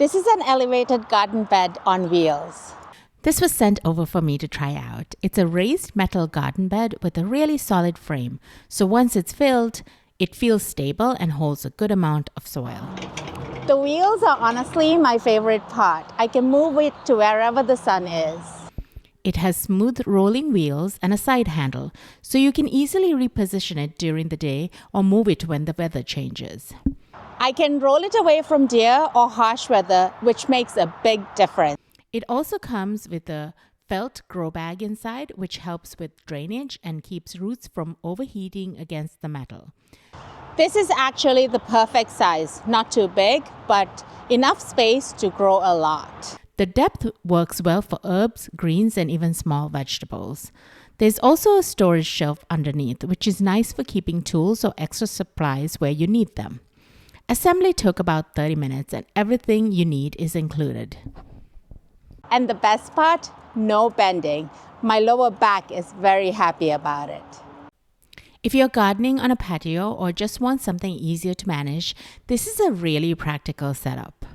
This is an elevated garden bed on wheels. This was sent over for me to try out. It's a raised metal garden bed with a really solid frame, so once it's filled, it feels stable and holds a good amount of soil. The wheels are honestly my favorite part. I can move it to wherever the sun is. It has smooth rolling wheels and a side handle, so you can easily reposition it during the day or move it when the weather changes. I can roll it away from deer or harsh weather, which makes a big difference. It also comes with a felt grow bag inside, which helps with drainage and keeps roots from overheating against the metal. This is actually the perfect size, not too big, but enough space to grow a lot. The depth works well for herbs, greens, and even small vegetables. There's also a storage shelf underneath, which is nice for keeping tools or extra supplies where you need them. Assembly took about 30 minutes and everything you need is included. And the best part, no bending. My lower back is very happy about it. If you're gardening on a patio or just want something easier to manage, this is a really practical setup.